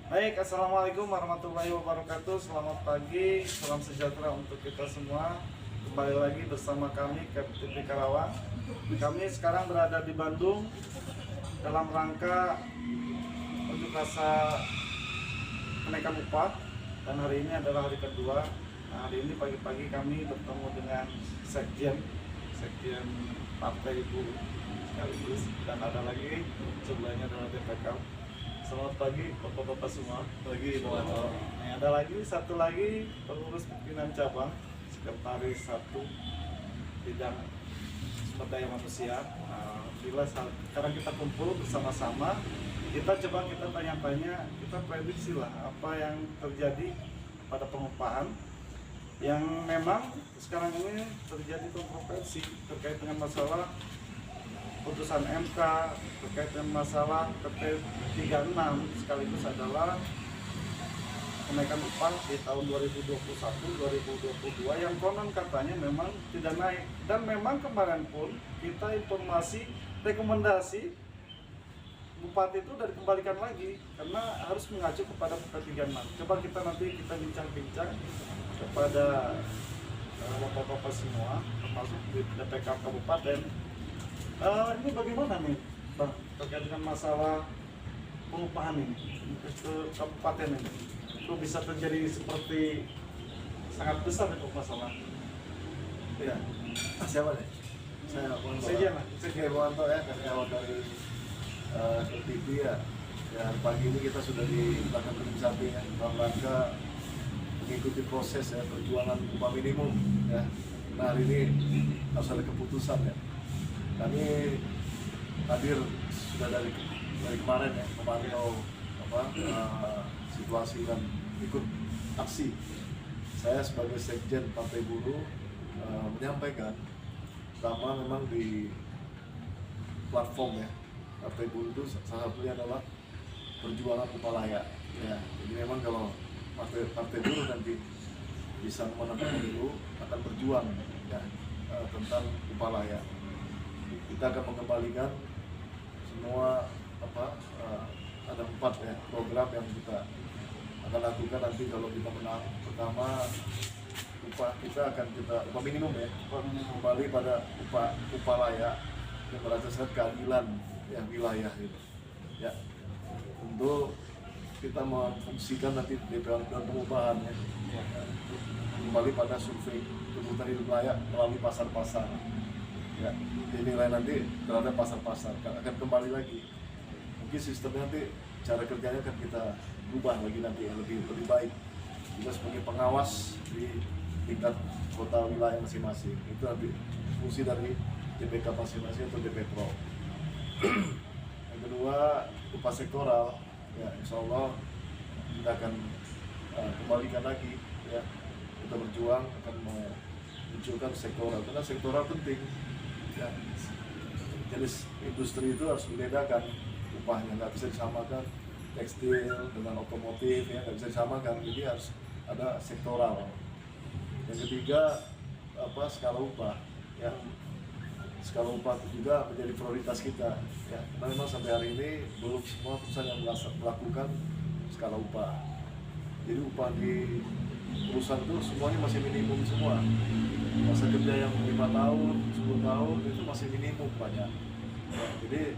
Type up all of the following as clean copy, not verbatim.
Baik, Assalamualaikum warahmatullahi wabarakatuh. Selamat pagi, salam sejahtera untuk kita semua. Kembali lagi bersama kami KPTP Karawang. Kami sekarang berada di Bandung dalam rangka unjuk rasa kenaikan upah, dan hari ini adalah hari kedua. Nah, hari ini pagi-pagi kami bertemu dengan Sekjen Partai Buruh sekaligus, dan ada lagi sebelahnya adalah DPK. Selamat pagi bapak-bapak semua. Pagi bapak. Nah, ada lagi satu lagi pengurus pimpinan cabang, sekretaris satu bidang sumber daya manusia. Nah, bila sekarang kita kumpul bersama-sama, kita coba kita tanya-tanya, kita prediksi lah apa yang terjadi pada pengupahan yang memang sekarang ini terjadi kontroversi terkait dengan masalah putusan MK terkait dengan masalah PP 36, sekaligus adalah kenaikan upah di tahun 2021-2022 yang konon katanya memang tidak naik, dan memang kemarin pun kita informasi rekomendasi bupati itu dari kembalikan lagi karena harus mengacu kepada PP 36. Coba kita nanti bincang-bincang kepada bapak-bapak semua termasuk di DPK Kabupaten. Ini bagaimana nih, Bang, terkait dengan masalah pengupahan ini ke kabupaten ini? Itu bisa terjadi seperti sangat besar itu masalah. Ya, siapa nih? Saya Irwanto ya, karyawan dari TV ya. Dan pagi ini kita sudah di belakang gedung samping ya, dalam rangka mengikuti proses ya perjuangan upah minimum ya. Nah, hari ini harus ada keputusan ya. Kami hadir sudah dari kemarin ya, memantau situasi dan ikut aksi. Saya sebagai Sekjen Partai Buruh menyampaikan, pertama memang di platform ya Partai Buruh itu salah satunya adalah perjuangan upah layak ya. Jadi memang kalau Partai Buruh nanti bisa memenangkan pemilu akan berjuang ya tentang upah layak. Kita akan mengembalikan semua ada 4 ya program yang kita akan lakukan nanti kalau kita menang. Pertama, upah minimum ya, kembali pada upah layak yang berdasarkan keadilan yang wilayah gitu ya. Untuk kita memfungsikan nanti DPR dan pengupahan ya, kembali pada survei kebutuhan hidup layak melalui pasar-pasar ya, dinilai nanti terhadap pasar-pasar akan kembali lagi. Mungkin sistemnya nanti cara kerjanya akan kita ubah lagi nanti yang lebih baik. Kita sebagai pengawas di tingkat kota wilayah masing-masing, itu nanti fungsi dari DPK masing-masing atau DPPro. Yang kedua, upah sektoral ya, insya Allah kita akan kembalikan lagi ya. Kita berjuang akan memunculkan sektoral, karena sektoral penting ya. Jenis industri itu harus dibedakan upahnya, nggak bisa disamakan tekstil dengan otomotif ya, nggak bisa disamakan, jadi harus ada sektoral. Yang ketiga, skala upah ya. Skala upah itu juga menjadi prioritas kita ya, karena memang sampai hari ini belum semua perusahaan yang melakukan skala upah. Jadi upah di perusahaan itu semuanya masih minimum semua. Masa kerja yang 5 tahun, 10 tahun itu masih minimum banyak ya, jadi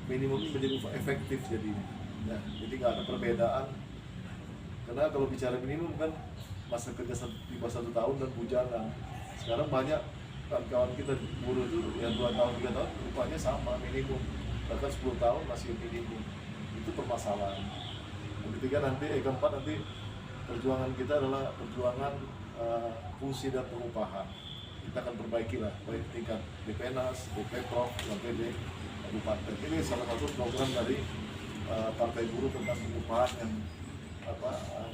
minimum ini menjadi efektif jadinya ya. Jadi nggak ada perbedaan, karena kalau bicara minimum kan masa kerja di bawah 1 tahun dan bujangan. Sekarang banyak kawan-kawan kita buruh itu yang 2 tahun, 3 tahun upahnya sama minimum, bahkan 10 tahun masih minimum. Itu permasalahan. Yang ketiga keempat nanti perjuangan kita adalah perjuangan fungsi dan pengupahan. Kita akan perbaiki lah, baik tingkat DPNAS, DPPro, DPD, kabupaten. Ini salah satu program dari Partai Buruh tentang pengupahan yang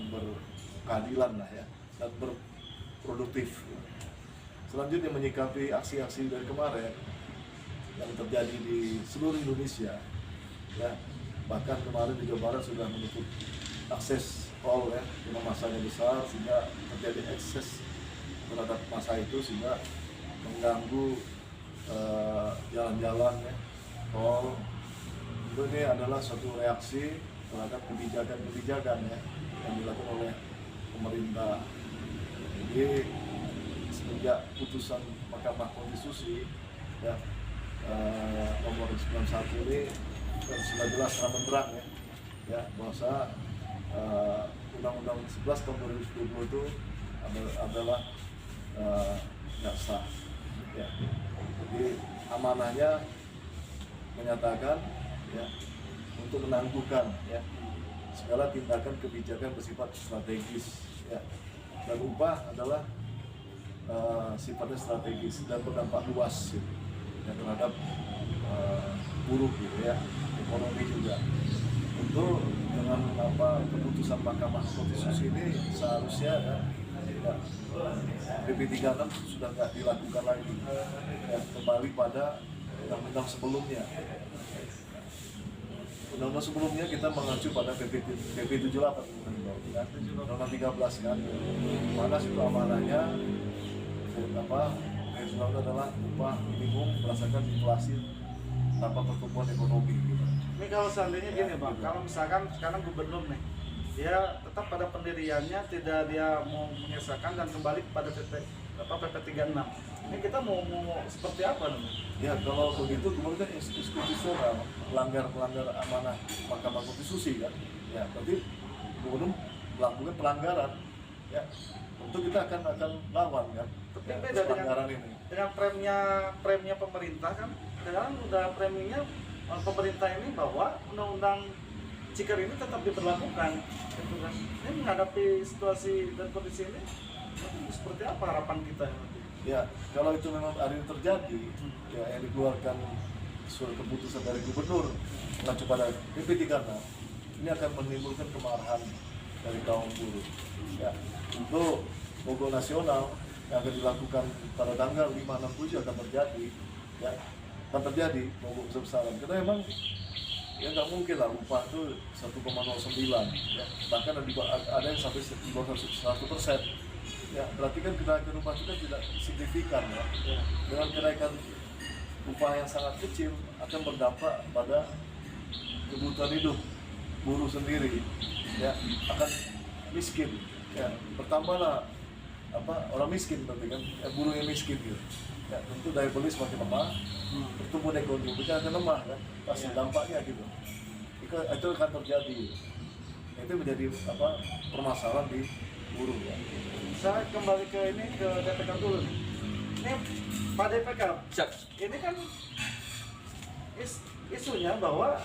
berkeadilan lah ya, dan berproduktif. Selanjutnya, menyikapi aksi-aksi dari kemarin yang terjadi di seluruh Indonesia ya, bahkan kemarin di Jawa Barat sudah menutup akses tol ya, karena masanya besar sehingga terjadi ekses terhadap masa itu, sehingga mengganggu jalan-jalan ya, tol. Itu ini adalah suatu reaksi terhadap kebijakan-kebijakan ya yang dilakukan oleh pemerintah. Jadi semenjak putusan Mahkamah Konstitusi ya nomor 91 ini kan sudah jelas terang benderang ya bahwa Undang-Undang 11 tahun 2020 itu adalah nggak sah. Ya. Jadi amanahnya menyatakan ya untuk menangguhkan ya segala tindakan kebijakan bersifat strategis ya, dan upah adalah sifatnya strategis dan berdampak luas gitu, ya, terhadap buruh gitu ya, ekonomi juga. Untuk dengan keputusan Mahkamah Konstitusi ini seharusnya ya, PP 36 sudah nggak dilakukan lagi ya, kembali pada undang-undang sebelumnya. Undang-undang sebelumnya kita mengacu pada PP 78 ya, Undang-Undang 13 kan, mana situ amanahnya itu adalah upah minimum berdasarkan inflasi tanpa pertumbuhan ekonomi gitu. Ini kalau seandainya gini Bang, kalau misalkan sekarang gubernur nih, dia tetap pada pendiriannya, tidak dia mau mengesahkan dan kembali kepada PP 36. Ini kita mau seperti apa nih? Ya kalau begitu gubernur kan institusional, melanggar amanah Mahkamah Konstitusi kan. Ya berarti gubernur melakukan pelanggaran. Ya tentu kita akan lawan kan. Tapi Ya, beda pelanggaran ini. dengan preminya pemerintah kan. Sekarang udah preminya pemerintah ini bahwa undang-undang Cikar ini tetap diberlakukan, gitu kan. Ini menghadapi situasi dan kondisi ini, seperti apa harapan kita nanti? Ya, kalau itu memang hari ini terjadi, ya yang dikeluarkan surat keputusan dari gubernur mengacu pada PP 36, ini akan menimbulkan kemarahan dari kaum buruh. Ya, untuk mogok nasional yang akan dilakukan pada tanggal 5, 6, 7 akan terjadi, ya, akan terjadi mogok besar-besaran. Karena memang ya nggak mungkin lah upah itu 1,09, ya. Bahkan ada yang sampai di bawah 100%. Ya, berarti kan kenaikan upah kita tidak signifikan ya. Dengan kenaikan upah yang sangat kecil akan berdampak pada kebutuhan hidup buruh sendiri, ya akan miskin. Ya, bertambahlah orang miskin berarti kan, buruh yang miskin gitu. Ya, tentu daya beli semakin lemah, pertumbuhan ekonomi kita akan lemah kan, pasti dampaknya gitu. Itu akan terjadi. Itu menjadi permasalahan di buruh ya. Saya kembali ke DPK dulu nih. Ini Pak DPK, ini kan isunya bahwa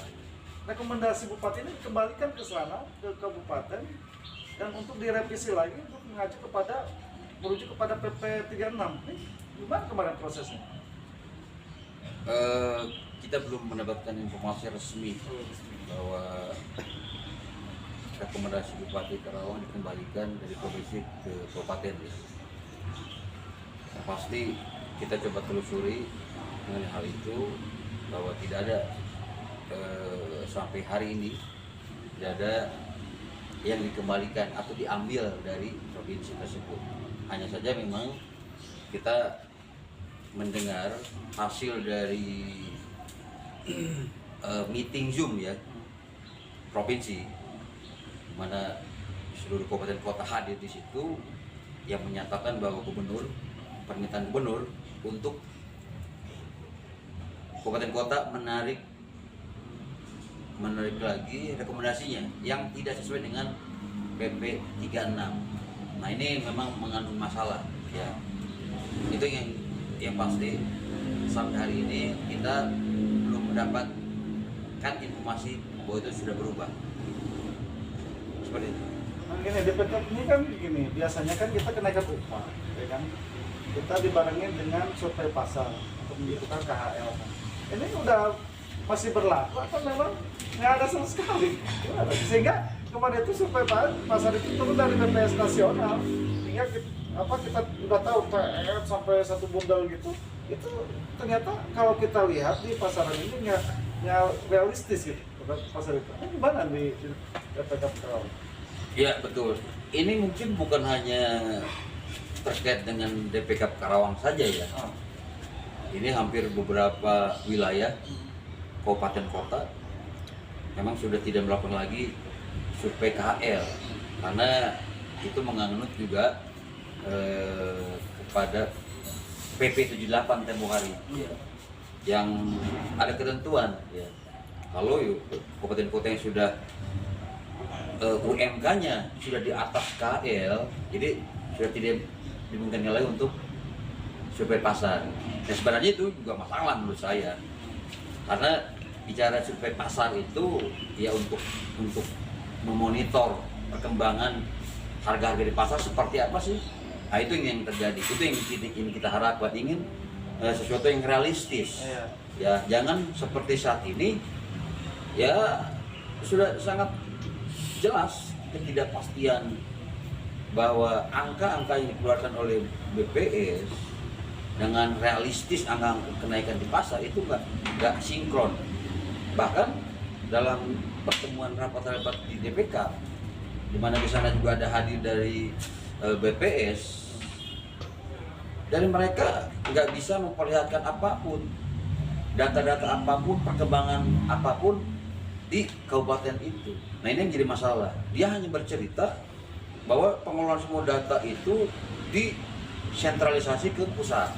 rekomendasi bupati ini kembalikan ke sana, ke kabupaten, dan untuk direvisi lagi untuk merujuk kepada PP 36. Ini gimana kemarin prosesnya? Kita belum mendapatkan informasi resmi bahwa rekomendasi Bupati Karawang dikembalikan dari provinsi ke kabupaten. Yang pasti kita coba telusuri mengenai hal itu, bahwa tidak ada sampai hari ini tidak ada yang dikembalikan atau diambil dari provinsi tersebut. Hanya saja memang kita mendengar hasil dari meeting Zoom ya provinsi, mana seluruh kabupaten kota hadir di situ, yang menyatakan bahwa permintaan gubernur untuk kabupaten kota menarik lagi rekomendasinya yang tidak sesuai dengan PP 36. Nah ini memang mengandung masalah ya. Itu yang pasti sampai hari ini kita belum mendapatkan informasi bahwa itu sudah berubah. Seperti itu. Nah gini, DPK ini kan gini, biasanya kan kita kenaikan upah, ya kan? Kita dibarengin dengan survei pasar untuk menentukan KHL kan. Ini udah masih berlaku atau memang nggak ada sama sekali? Gimana? Sehingga kemarin itu survei pasar itu turun dari BPS nasional, sehingga kita udah tahu PR sampai 1 bundel gitu, itu ternyata kalau kita lihat di pasaran ini nggak realistis gitu pasar itu. Ini gimana di DPK Karawang? Ya betul. Ini mungkin bukan hanya terkait dengan DPK Karawang saja ya. Ini hampir beberapa wilayah kabupaten kota memang sudah tidak melakukan lagi survei KHL karena itu menganut juga kepada PP 78 tempo hari ya, yang ada ketentuan ya, kalau kabupaten kota yang sudah UMK-nya sudah di atas KL, jadi sudah tidak dimungkinkan lagi untuk survei pasar. Dan sebenarnya itu juga masalah menurut saya, karena bicara survei pasar itu ya untuk memonitor perkembangan harga-harga di pasar seperti apa sih. Nah itu yang terjadi, itu yang kita harapkan, ingin sesuatu yang realistis. Ya jangan seperti saat ini ya sudah sangat jelas ketidakpastian bahwa angka-angka yang dikeluarkan oleh BPS dengan realistis angka kenaikan di pasar itu nggak sinkron. Bahkan dalam pertemuan rapat-rapat di DPK, di mana di sana juga ada hadir dari BPS, dari mereka nggak bisa memperlihatkan apapun, data-data apapun, perkembangan apapun di kabupaten itu. Nah ini yang jadi masalah. Dia hanya bercerita bahwa pengelolaan semua data itu disentralisasi ke pusat,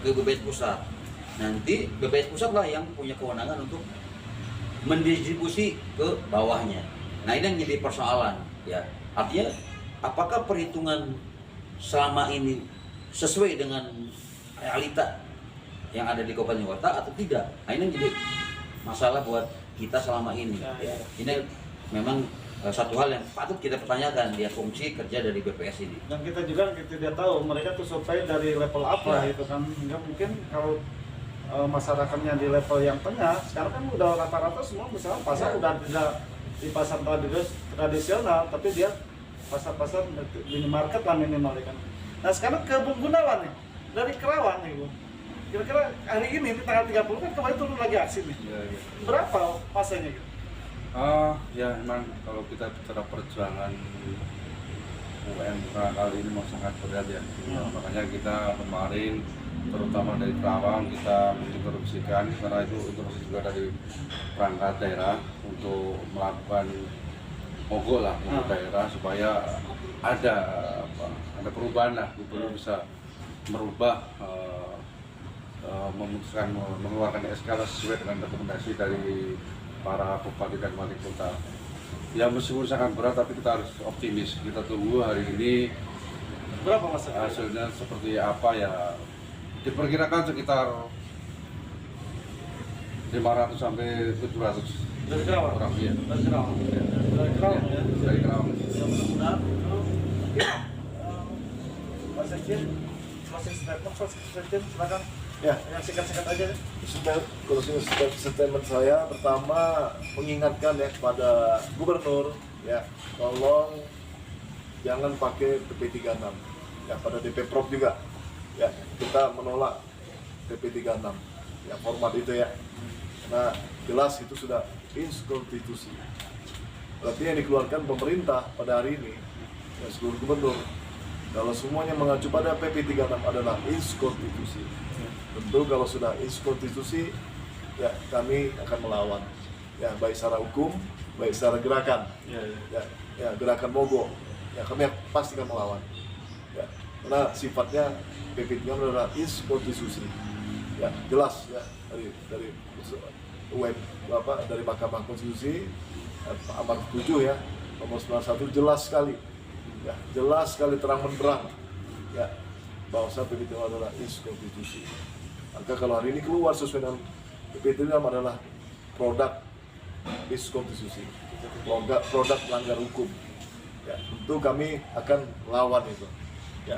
ke BPS pusat. Nanti BPS pusat lah yang punya kewenangan untuk mendistribusi ke bawahnya. Nah ini yang jadi persoalan ya. Artinya apakah perhitungan selama ini sesuai dengan realita yang ada di kabupaten kota atau tidak? Nah ini yang jadi masalah buat kita selama ini ya. Ini memang satu hal yang patut kita pertanyakan, dia fungsi kerja dari BPS ini. Dan kita juga tidak tahu mereka tuh survei dari level apa gitu kan. Hingga mungkin kalau masyarakatnya di level yang tengah, sekarang kan udah rata-rata semua misalnya pasar udah tidak di pasar tradisional, tapi dia pasar-pasar minimarket lah minimal kan. Nah sekarang ke Bung Gunawan nih, dari Kerawang nih Bu. Kira-kira hari ini di tanggal 30 kan kemarin turun lagi aksi nih. Berapa pasanya gitu? Ya memang kalau kita bicara perjuangan UMK kali ini memang sangat berat ya. Makanya kita kemarin terutama dari Kerawang kita menginterupsikan, karena itu instruksi juga dari perangkat daerah untuk melakukan mogok lah untuk daerah supaya ada perubahan lah, gubernur bisa merubah memutuskan mengeluarkan SK sesuai dengan rekomendasi dari para bupati dan wali kota. Ya meskipun sangat berat tapi kita harus optimis. Kita tunggu hari ini Berapa mas? hasilnya seperti apa ya. Diperkirakan sekitar 500 sampai 700 Dari Kerawang? orang ya. Dari Kerawang? Dari Kerawang ya? Dari Kerawang. Ya mudah-mudahan Mas Sekjen, closing statement, silakan. Ya, Yang singkat-singkat aja deh. kalau statement saya pertama mengingatkan ya kepada gubernur ya, tolong jangan pakai PP 36 ya, pada DP Prop juga ya, kita menolak PP 36 ya, format itu ya, nah jelas itu sudah inskonstitusi. Berarti yang dikeluarkan pemerintah pada hari ini ya, seluruh gubernur, kalau semuanya mengacu pada PP 36 adalah inskonstitusi. Tentu kalau sudah inskonstitusi ya kami akan melawan ya, baik secara hukum baik secara gerakan ya, gerakan mogok ya, kami pasti akan melawan ya, karena sifatnya PP 36 adalah inskonstitusi ya, jelas ya dari dari Mahkamah Konstitusi Amar 7 ya nomor 91 jelas sekali ya, jelas sekali terang benderang ya bahwa PP 36 adalah inskonstitusi. Maka kalau hari ini keluar sesuai dengan PP 36 adalah produk inskonstitusi, produk melanggar hukum. Ya, tentu kami akan melawan itu. Ya,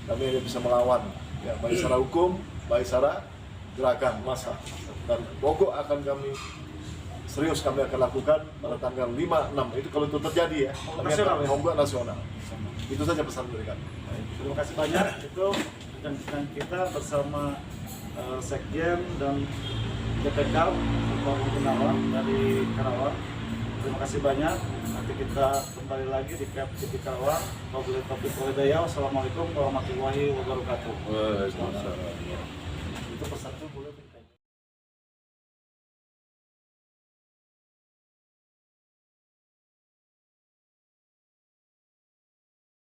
kami hanya bisa melawan, ya, baik secara hukum, baik secara gerakan massa. Dan pokok akan kami serius kami akan lakukan pada tanggal 5-6 itu kalau itu terjadi ya. Nasional ya? Mogok nasional. Itu saja pesan dari kami. Terima kasih banyak. Itu dan kita bersama Sekjen dan DPK Pak Gunawan dari Karawang. Terima kasih banyak. Nanti kita kembali lagi di TV Karawang. Wabillahi taufiq wal hidayah. Wassalamualaikum warahmatullahi wabarakatuh. Waalaikumsalam. Itu pesan tuh boleh.